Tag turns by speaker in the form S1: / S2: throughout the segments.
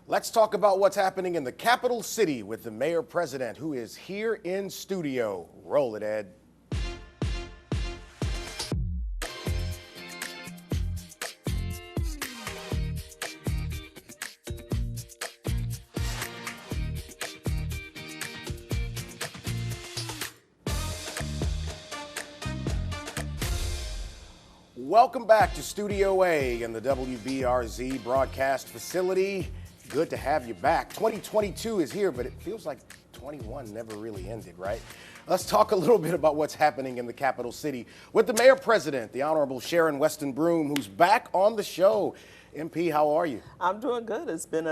S1: Let's talk about what's happening in the capital city with the mayor president who is here in studio. Roll it, Ed. Welcome back to Studio A in the WBRZ broadcast facility. Good to have you back. 2022 is here, but it feels like 21 never really ended, right? Let's talk a little bit about what's happening in the capital city with the mayor president, the Honorable Sharon Weston Broome, who's back on the show. MP, how are you?
S2: I'm doing good. It's been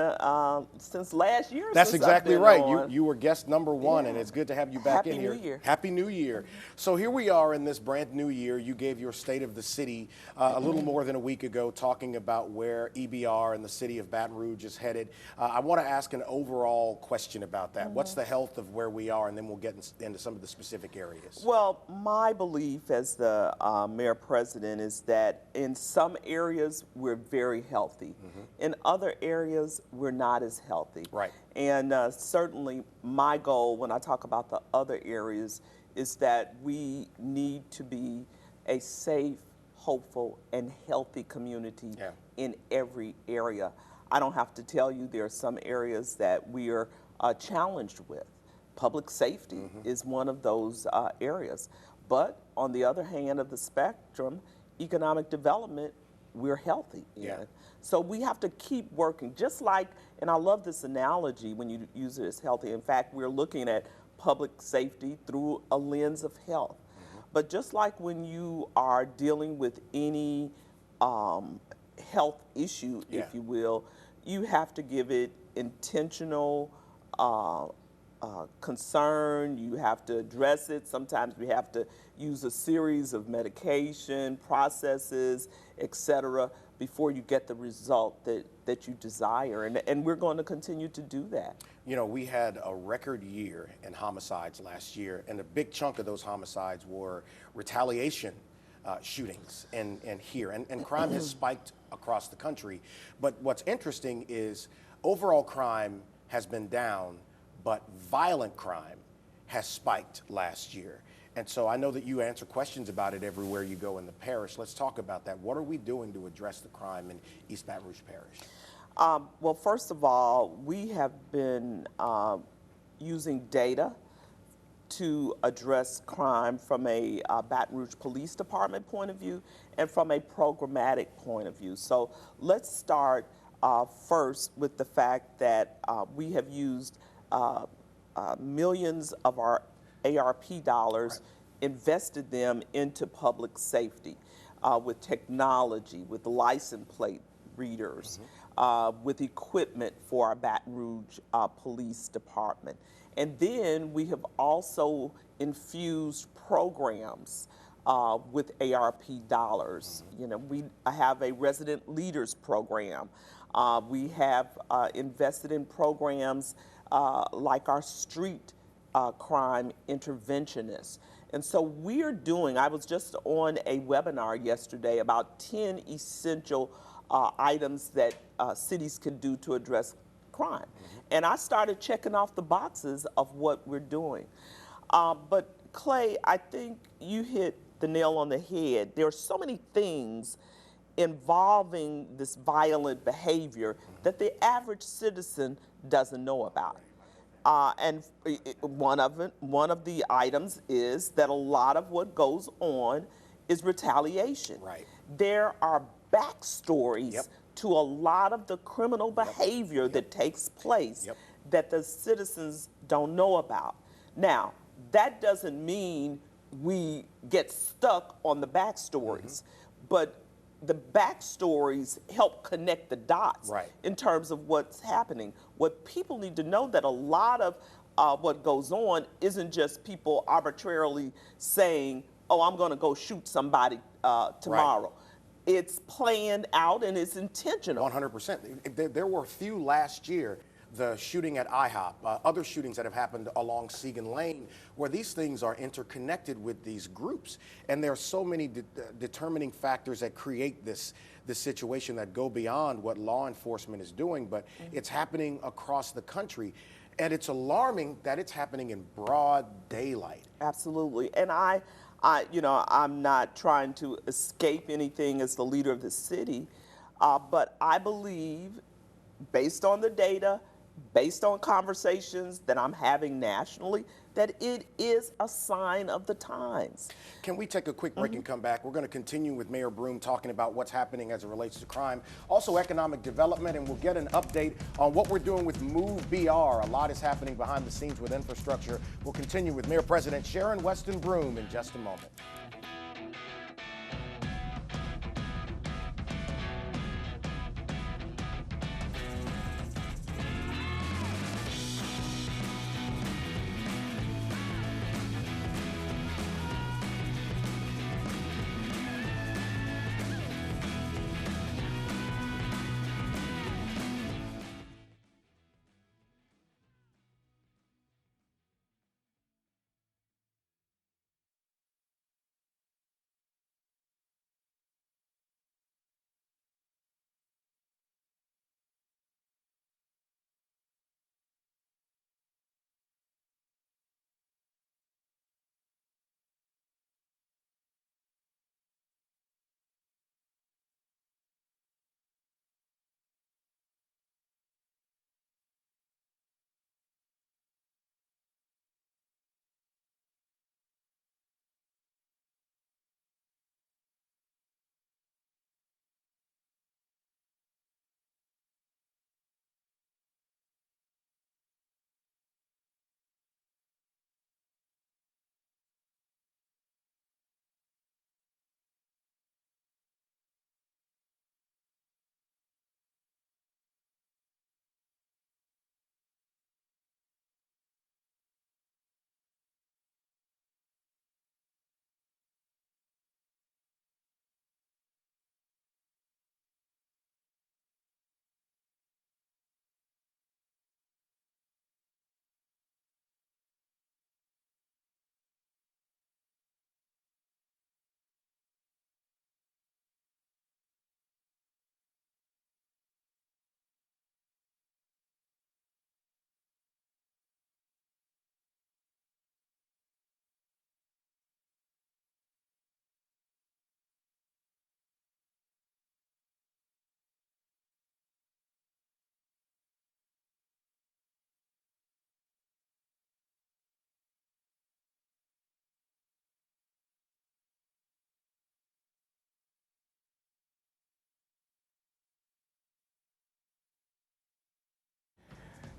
S2: since last year.
S1: That's
S2: since
S1: exactly
S2: I've been
S1: right.
S2: on.
S1: You were guest number one,
S2: Yeah.
S1: and it's good to have you back in here.
S2: Happy New Year.
S1: Happy New Year. So here we are in this brand new year. You gave your State of the City a little more than a week ago, talking about where EBR and the city of Baton Rouge is headed. I want to ask an overall question about that. What's the health of where we are, and then we'll get into some of the specific areas.
S2: Well, my belief as the mayor president is that in some areas we're very healthy. In other areas, we're not as healthy.
S1: Right.
S2: And certainly my goal when I talk about the other areas is that we need to be a safe, hopeful, and healthy community in every area. I don't have to tell you there are some areas that we are challenged with. Public safety is one of those areas. But on the other hand of the spectrum, economic development, we're healthy in. So we have to keep working, just like, and I love this analogy when you use it as healthy. In fact, we're looking at public safety through a lens of health. But just like when you are dealing with any health issue, if you will, you have to give it intentional concern. You have to address it. Sometimes we have to use a series of medication, processes, etc., before you get the result that you desire. And we're going to continue to do that.
S1: You know, we had a record year in homicides last year, and a big chunk of those homicides were retaliation shootings and here. And crime has spiked across the country. But what's interesting is overall crime has been down, but violent crime has spiked last year. And so I know that you answer questions about it everywhere you go in the parish. Let's talk about that. What are we doing to address the crime in East Baton Rouge Parish?
S2: Well, first of all, we have been using data to address crime from a Baton Rouge Police Department point of view and from a programmatic point of view. So let's start first with the fact that we have used millions of our ARP dollars, invested them into public safety with technology, with license plate readers, with equipment for our Baton Rouge Police Department. And then we have also infused programs with ARP dollars. You know, we have a resident leaders program. We have invested in programs like our street crime interventionists. And so we're doing, I was just on a webinar yesterday about 10 essential items that cities can do to address crime. And I started checking off the boxes of what we're doing. But Clay, I think you hit the nail on the head. There are so many things involving this violent behavior that the average citizen doesn't know about. And one of the items is that a lot of what goes on is retaliation.
S1: Right.
S2: There are backstories to a lot of the criminal behavior that takes place that the citizens don't know about. Now, that doesn't mean we get stuck on the backstories, but the backstories help connect the dots in terms of what's happening. What people need to know that a lot of what goes on isn't just people arbitrarily saying, oh, I'm going to go shoot somebody tomorrow. It's planned out and it's intentional.
S1: 100%. There were a few last year the shooting at IHOP, other shootings that have happened along Segan Lane, where these things are interconnected with these groups. And there are so many determining factors that create this situation that go beyond what law enforcement is doing, but it's happening across the country. And it's alarming that it's happening in broad daylight.
S2: Absolutely. And I'm not trying to escape anything as the leader of the city, but I believe, based on the data, based on conversations that I'm having nationally, that it is a sign of the times.
S1: Can we take a quick break and come back? We're going to continue with Mayor Broome talking about what's happening as it relates to crime, also economic development, and we'll get an update on what we're doing with Move BR. A lot is happening behind the scenes with infrastructure. We'll continue with Mayor President Sharon Weston Broome in just a moment.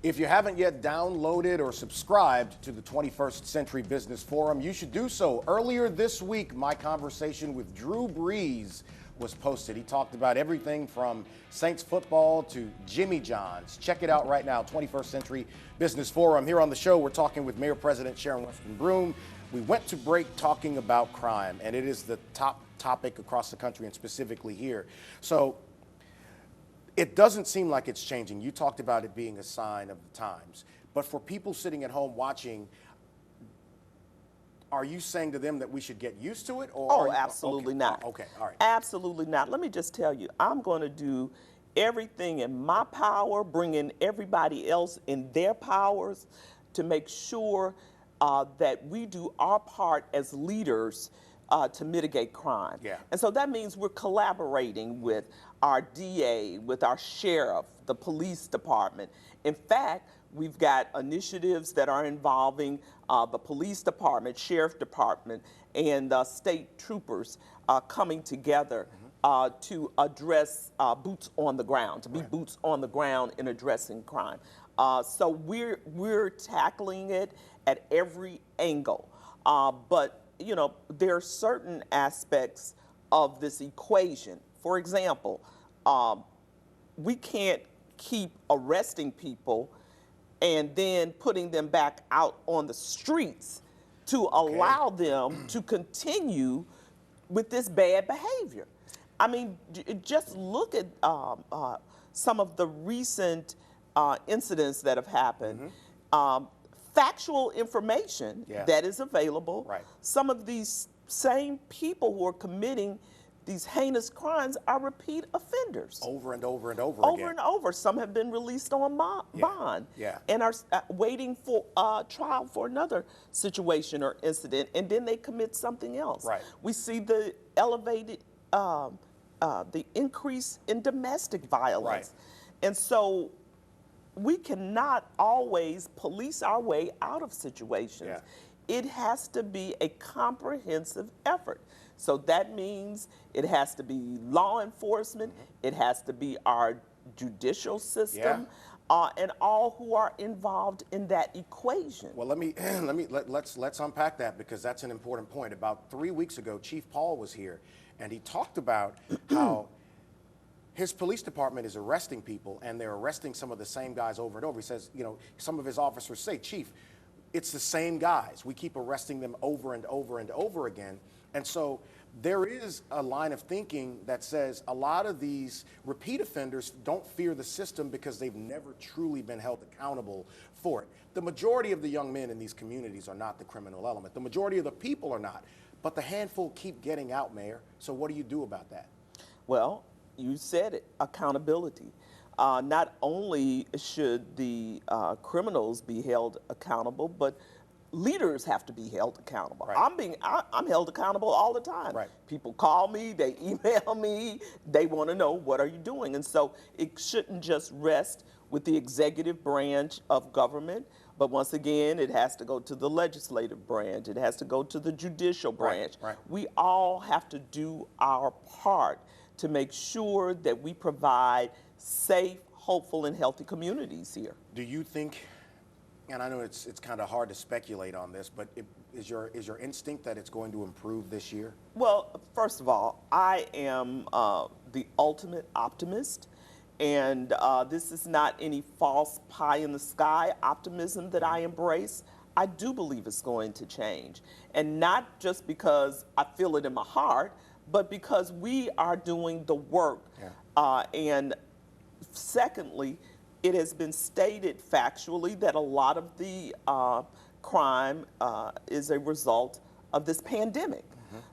S1: If you haven't yet downloaded or subscribed to the 21st Century Business Forum, you should do so. Earlier this week, my conversation with Drew Brees was posted. He talked about everything from Saints football to Jimmy John's. Check it out right now, 21st Century Business Forum. Here on the show, we're talking with Mayor President Sharon Weston Broome. We went to break talking about crime, and it is the top topic across the country and specifically here. So it doesn't seem like it's changing. You talked about it being a sign of the times. But for people sitting at home watching, are you saying to them that we should get used to it? Or
S2: Absolutely not.
S1: Okay, all right.
S2: Absolutely not. Let me just tell you, I'm going to do everything in my power, bring in everybody else in their powers to make sure that we do our part as leaders to mitigate crime.
S1: Yeah.
S2: And so that means we're collaborating with our DA, with our sheriff, the police department. In fact, we've got initiatives that are involving the police department, sheriff department, and state troopers coming together to address boots on the ground, to be boots on the ground in addressing crime. So we're tackling it at every angle. But you know, there are certain aspects of this equation. For example, we can't keep arresting people and then putting them back out on the streets to allow them to continue with this bad behavior. I mean, just look at some of the recent incidents that have happened, factual information
S1: Yeah.
S2: that is available.
S1: Right.
S2: Some of these same people who are committing these heinous crimes are repeat offenders.
S1: Over and over and over
S2: Over
S1: again.
S2: and over. Some have been released on bond
S1: Yeah.
S2: and are waiting for trial for another situation or incident, and then they commit something else.
S1: Right.
S2: We see the elevated, the increase in domestic violence. And so we cannot always police our way out of situations.
S1: Yeah.
S2: It has to be a comprehensive effort. So that means it has to be law enforcement, it has to be our judicial system, and all who are involved in that equation.
S1: Well, let's unpack that, because that's an important point. About 3 weeks ago, Chief Paul was here, and he talked about how his police department is arresting people, and they're arresting some of the same guys over and over. He says, you know, some of his officers say, Chief, it's the same guys. We keep arresting them over and over and over again. And so there is a line of thinking that says a lot of these repeat offenders don't fear the system because they've never truly been held accountable for it. The majority of the young men in these communities are not the criminal element. The majority of the people are not. But the handful keep getting out, Mayor. So what do you do about that?
S2: Well, you said it, accountability. Not only should the criminals be held accountable, but leaders have to be held accountable.
S1: Right.
S2: I'm held accountable all the time.
S1: Right.
S2: People call me, they email me, they want to know, what are you doing? And so it shouldn't just rest with the executive branch of government, but once again, it has to go to the legislative branch, it has to go to the judicial branch.
S1: Right.
S2: We all have to do our part to make sure that we provide safe, hopeful, and healthy communities here.
S1: Do you think, and I know it's kind of hard to speculate on this, but is your instinct that it's going to improve this year?
S2: Well, first of all, I am the ultimate optimist, and this is not any false pie in the sky optimism that I embrace. I do believe it's going to change, and not just because I feel it in my heart, but because we are doing the work. And secondly, it has been stated factually that a lot of the crime is a result of this pandemic.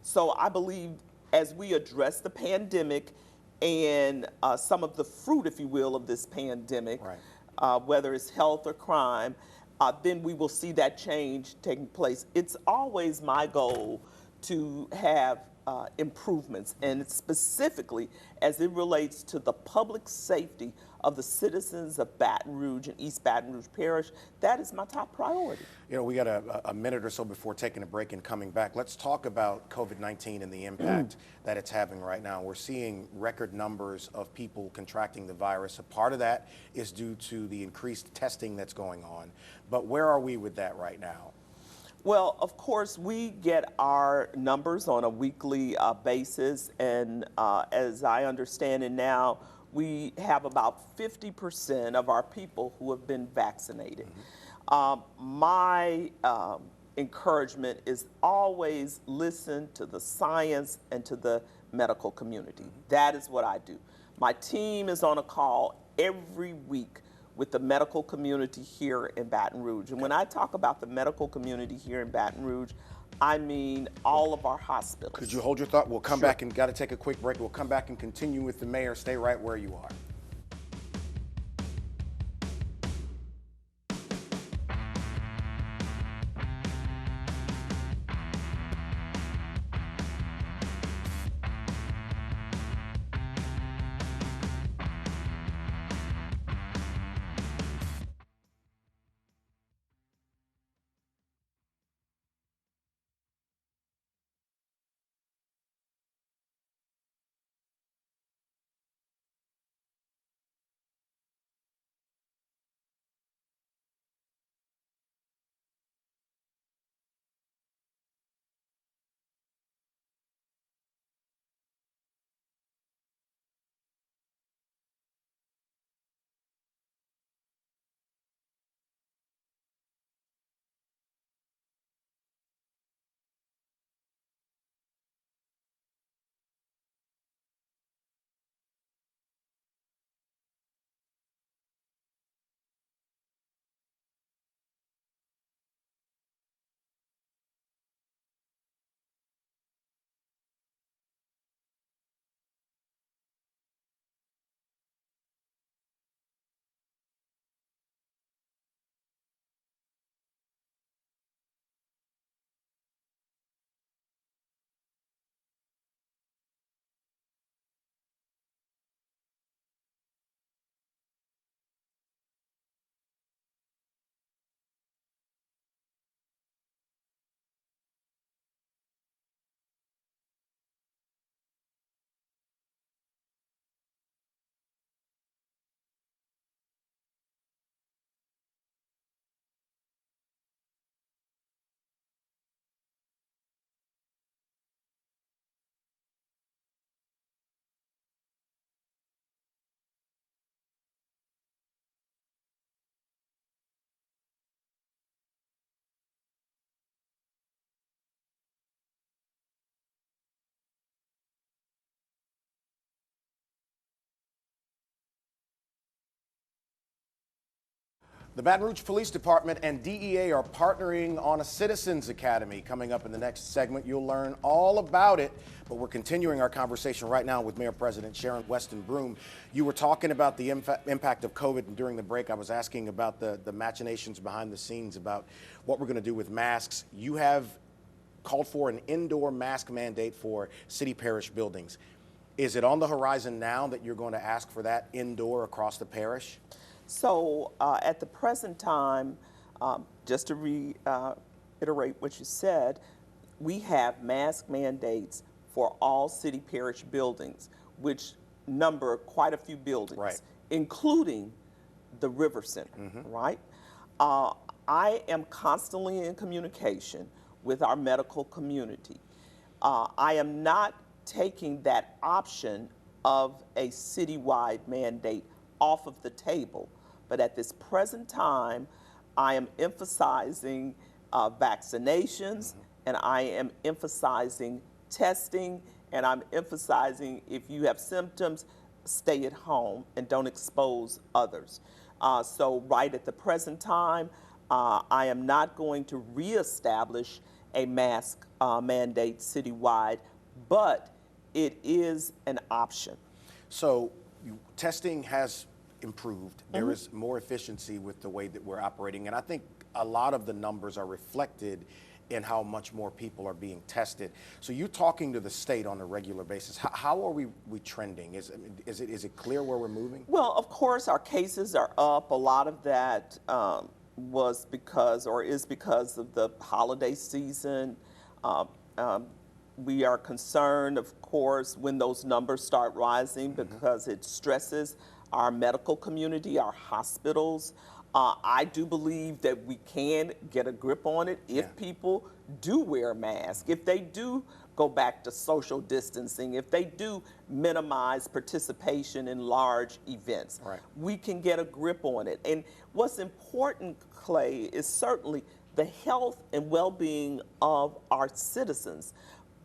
S2: So I believe as we address the pandemic and some of the fruit, if you will, of this pandemic, whether it's health or crime, then we will see that change taking place. It's always my goal to have improvements, and specifically as it relates to the public safety of the citizens of Baton Rouge and East Baton Rouge Parish. That is my top priority.
S1: You know, we got a minute or so before taking a break and coming back. Let's talk about COVID-19 and the impact that it's having right now. We're seeing record numbers of people contracting the virus. A part of that is due to the increased testing that's going on. But where are we with that right now?
S2: Well, of course, we get our numbers on a weekly basis, and as I understand it now, we have about 50% of our people who have been vaccinated. My encouragement is always listen to the science and to the medical community. That is what I do. My team is on a call every week with the medical community here in Baton Rouge. And when I talk about the medical community here in Baton Rouge, I mean all of our hospitals.
S1: Could you hold your thought? We'll come back and got to take a quick break. We'll come back and continue with the mayor. Stay right where you are. The Baton Rouge Police Department and DEA are partnering on a Citizens Academy. Coming up in the next segment, you'll learn all about it. But we're continuing our conversation right now with Mayor President Sharon Weston Broome. You were talking about the impact of COVID, and during the break, I was asking about the machinations behind the scenes about what we're going to do with masks. You have called for an indoor mask mandate for city parish buildings. Is it on the horizon now that you're going to ask for that indoor across the parish?
S2: So at the present time, just to reiterate what you said, we have mask mandates for all city parish buildings, which number quite a few buildings,
S1: Right.
S2: including the River Center, right? I am constantly in communication with our medical community. I am not taking that option of a citywide mandate off of the table, but at this present time, I am emphasizing vaccinations, and I am emphasizing testing, and I'm emphasizing if you have symptoms, stay at home and don't expose others. So right at the present time, I am not going to reestablish a mask mandate citywide, but it is an option.
S1: So testing has improved. There is more efficiency with the way that we're operating. And I think a lot of the numbers are reflected in how much more people are being tested. So you're talking to the state on a regular basis. How are we trending? Is it clear where we're moving?
S2: Well, of course, our cases are up. A lot of that was because, or is because of the holiday season. We are concerned, of course, when those numbers start rising because it stresses our medical community, our hospitals. I do believe that we can get a grip on it if people do wear masks, if they do go back to social distancing, if they do minimize participation in large events.
S1: Right.
S2: We can get a grip on it. And what's important, Clay, is certainly the health and well-being of our citizens.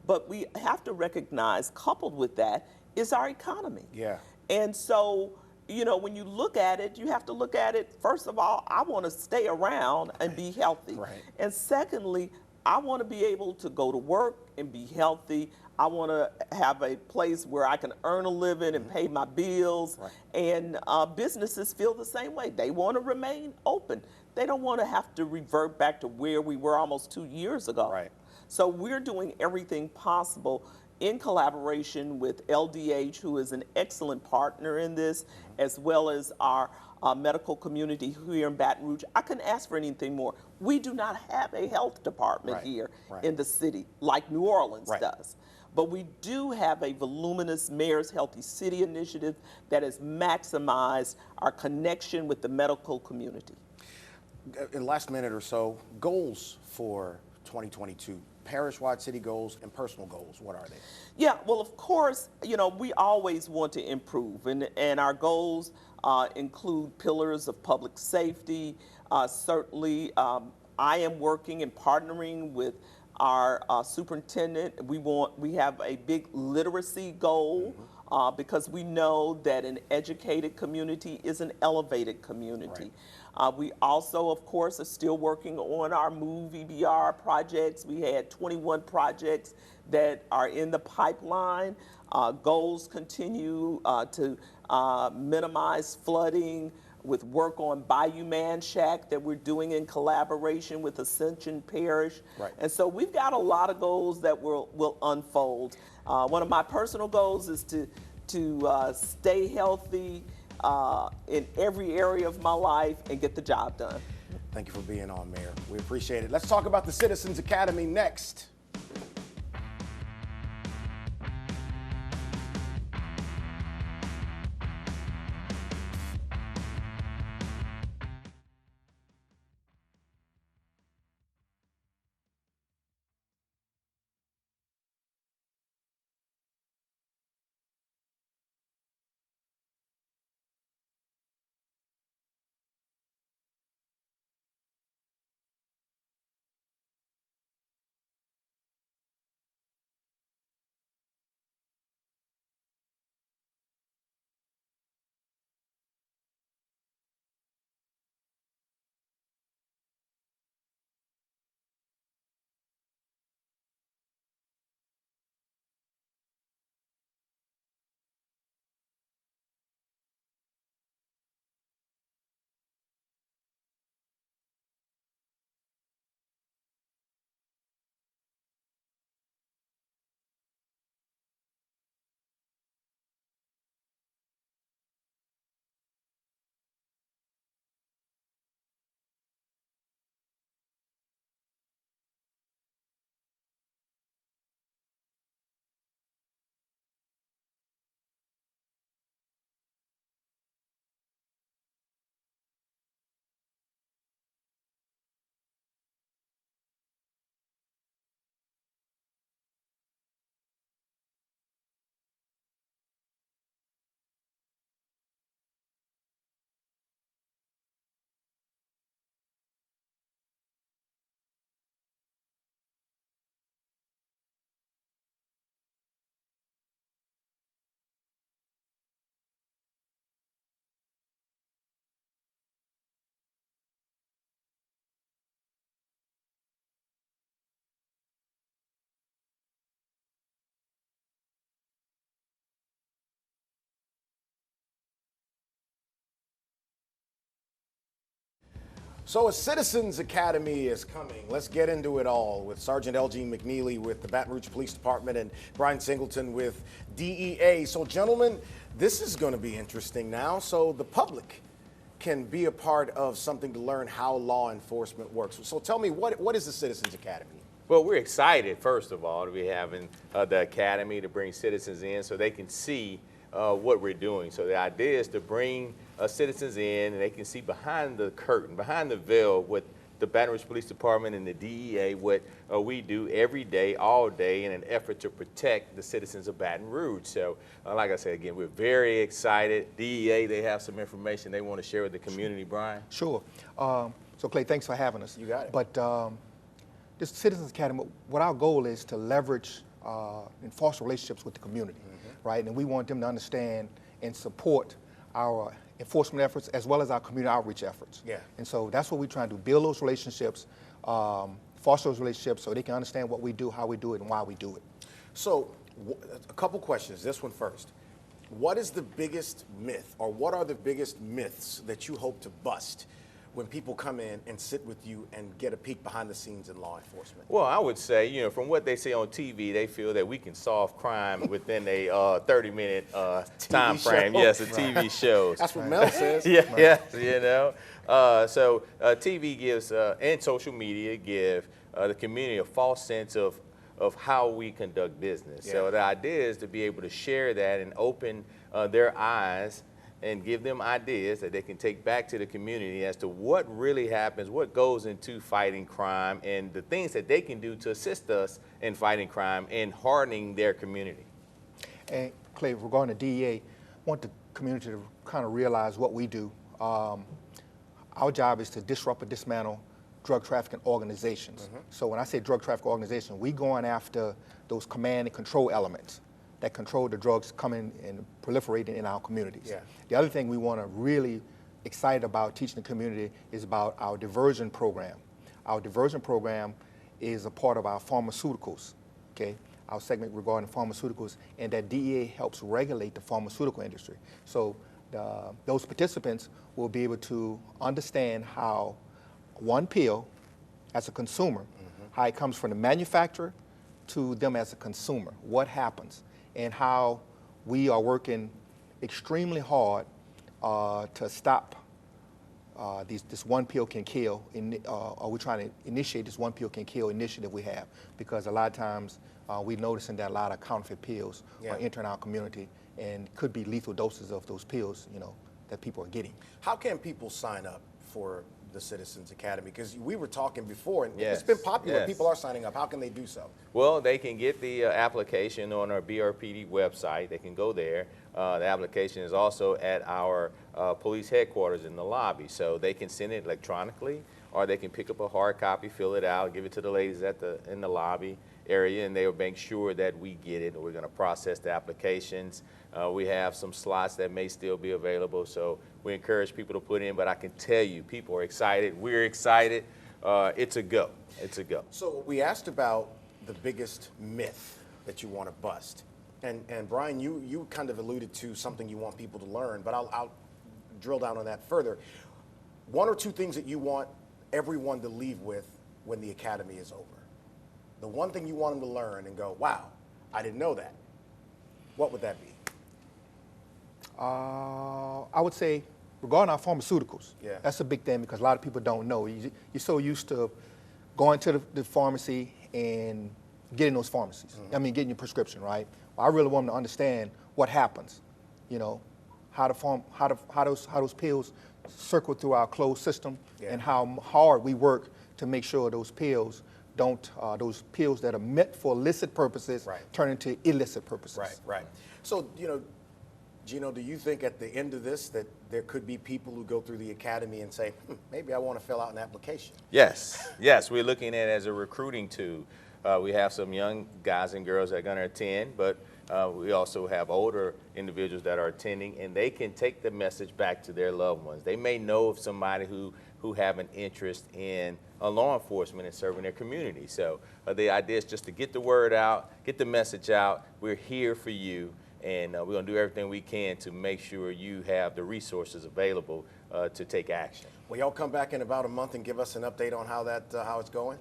S2: But we have to recognize, coupled with that, is our economy.
S1: Yeah.
S2: And so, you know, when you look at it, you have to look at it, first of all, I want to stay around and be healthy.
S1: Right.
S2: And secondly, I want to be able to go to work and be healthy. I want to have a place where I can earn a living and pay my bills.
S1: Right.
S2: And businesses feel the same way. They want to remain open. They don't want to have to revert back to where we were almost 2 years ago.
S1: Right.
S2: So we're doing everything possible in collaboration with LDH, who is an excellent partner in this, as well as our medical community here in Baton Rouge. I couldn't ask for anything more. We do not have a health department
S1: Right,
S2: here
S1: right.
S2: in the city like New Orleans
S1: Right.
S2: does. But we do have a voluminous Mayor's Healthy City initiative that has maximized our connection with the medical community.
S1: In the last minute or so, goals for 2022. Parish-wide city goals and personal goals, what are they?
S2: Yeah, well, of course, you know, we always want to improve, and our goals include pillars of public safety. Certainly, I am working and partnering with our superintendent. We have a big literacy goal because we know that an educated community is an elevated community.
S1: Right.
S2: We also, of course, are still working on our MOVE EBR projects. We had 21 projects that are in the pipeline. Goals continue to minimize flooding with work on Bayou Man Shack that we're doing in collaboration with Ascension Parish.
S1: Right.
S2: And so we've got a lot of goals that will unfold. One of my personal goals is to stay healthy in every area of my life and get the job done.
S1: Thank you for being on, Mayor. We appreciate it. Let's talk about the Citizens Academy next. So a Citizens Academy is coming. Let's get into it all with Sergeant L.G. McKneely with the Baton Rouge Police Department and Brian Singleton with DEA. So gentlemen, this is going to be interesting now. So the public can be a part of something to learn how law enforcement works. So tell me, what is the Citizens Academy?
S3: Well, we're excited, first of all, to be having the Academy to bring citizens in so they can see what we're doing. So the idea is to bring citizens in and they can see behind the curtain, behind the veil, what the Baton Rouge Police Department and the DEA, what we do every day, all day, in an effort to protect the citizens of Baton Rouge. So like I said, again, we're very excited. DEA, they have some information they want to share with the community. Brian?
S4: Sure. So Clay, thanks for having us.
S1: You got it.
S4: But this Citizens Academy, what our goal is to leverage and foster relationships with the community, right? And we want them to understand and support our enforcement efforts as well as our community outreach efforts.
S1: Yeah.
S4: And so that's what we're trying to do, build those relationships, foster those relationships so they can understand what we do, how we do it, and why we do it.
S1: So a couple questions, this one first. What is the biggest myth, or what are the biggest myths that you hope to bust when people come in and sit with you and get a peek behind the scenes in law enforcement?
S3: Well, I would say, you know, from what they see on TV, they feel that we can solve crime within a 30-minute time frame.
S1: show.
S3: Yes, a TV shows.
S1: That's what Mel says.
S3: Yeah, yes, you know. So TV gives, and social media give the community a false sense of how we conduct business.
S1: Yeah.
S3: So the idea is to be able to share that and open their eyes and give them ideas that they can take back to the community as to what really happens, what goes into fighting crime, and the things that they can do to assist us in fighting crime and hardening their community.
S4: And Clay, regarding the DEA, I want the community to kind of realize what we do. Our job is to disrupt and dismantle drug trafficking organizations. So when I say drug trafficking organization, we going after those command and control elements that control the drugs coming and proliferating in our communities.
S1: Yeah.
S4: The other thing we want to really excited about teaching the community is about our diversion program. Our diversion program is a part of our pharmaceuticals, okay? Our segment regarding pharmaceuticals, and that DEA helps regulate the pharmaceutical industry. So those participants will be able to understand how one pill, as a consumer, how it comes from the manufacturer to them as a consumer, what happens, and how we are working extremely hard to stop this one pill can kill, or we're trying to initiate this one pill can kill initiative we have, because a lot of times we're noticing that a lot of counterfeit pills are entering our community and could be lethal doses of those pills, you know, that people are getting.
S1: How can people sign up for the Citizens Academy? Because we were talking before, and
S3: Yes,
S1: it's been popular.
S3: yes.
S1: People are signing up. How can they do so?
S3: Well, they can get the application on our BRPD website. They can go there. The application is also at our police headquarters in the lobby. So they can send it electronically, or they can pick up a hard copy, fill it out, give it to the ladies in the lobby area, and they will make sure that we get it. We're going to process the applications. We have some slots that may still be available, so we encourage people to put in, but I can tell you, people are excited. We're excited. It's a go. It's a go.
S1: So we asked about the biggest myth that you want to bust. And Brian, you kind of alluded to something you want people to learn, but I'll drill down on that further. One or two things that you want everyone to leave with when the academy is over. The one thing you want them to learn and go, wow, I didn't know that. What would that be?
S4: I would say regarding our pharmaceuticals, that's a big thing because a lot of people don't know. You're so used to going to the pharmacy and getting those pharmacies. I mean, getting your prescription, right? Well, I really want them to understand what happens, you know, how those pills circle through our closed system and how hard we work to make sure those pills don't, those pills that are meant for illicit purposes turn into illicit purposes.
S1: Right. So, you know, Gino, do you think at the end of this that there could be people who go through the academy and say, maybe I want to fill out an application?
S3: Yes, we're looking at it as a recruiting tool. We have some young guys and girls that are going to attend, but we also have older individuals that are attending, and they can take the message back to their loved ones. They may know of somebody who have an interest in law enforcement and serving their community. So the idea is just to get the word out, get the message out. We're here for you, and we're going to do everything we can to make sure you have the resources available to take action.
S1: Will y'all come back in about a month and give us an update on how it's going?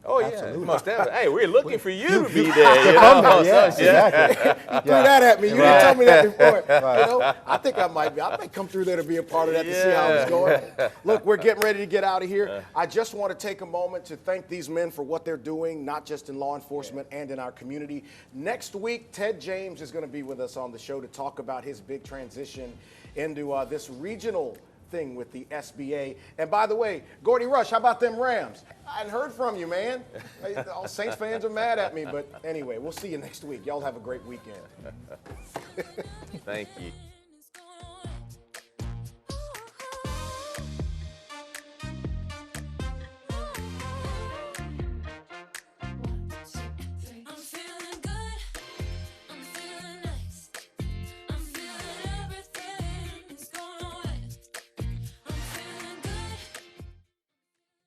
S3: Oh yeah,
S4: Absolutely.
S3: most definitely. Hey, we're looking for you to be there. You know?
S4: Yeah, exactly.
S1: You threw that at me. You didn't tell me that before.
S4: Right.
S1: You know, I think I might come through there to be a part of that to see how it's going. Look, we're getting ready to get out of here. I just want to take a moment to thank these men for what they're doing, not just in law enforcement and in our community. Next week, Ted James is going to be with us on the show to talk about his big transition into this regional thing with the SBA. And by the way, Gordy Rush, how about them Rams? I hadn't heard from you, man. All Saints fans are mad at me, but anyway, we'll see you next week. Y'all have a great weekend.
S3: Thank you.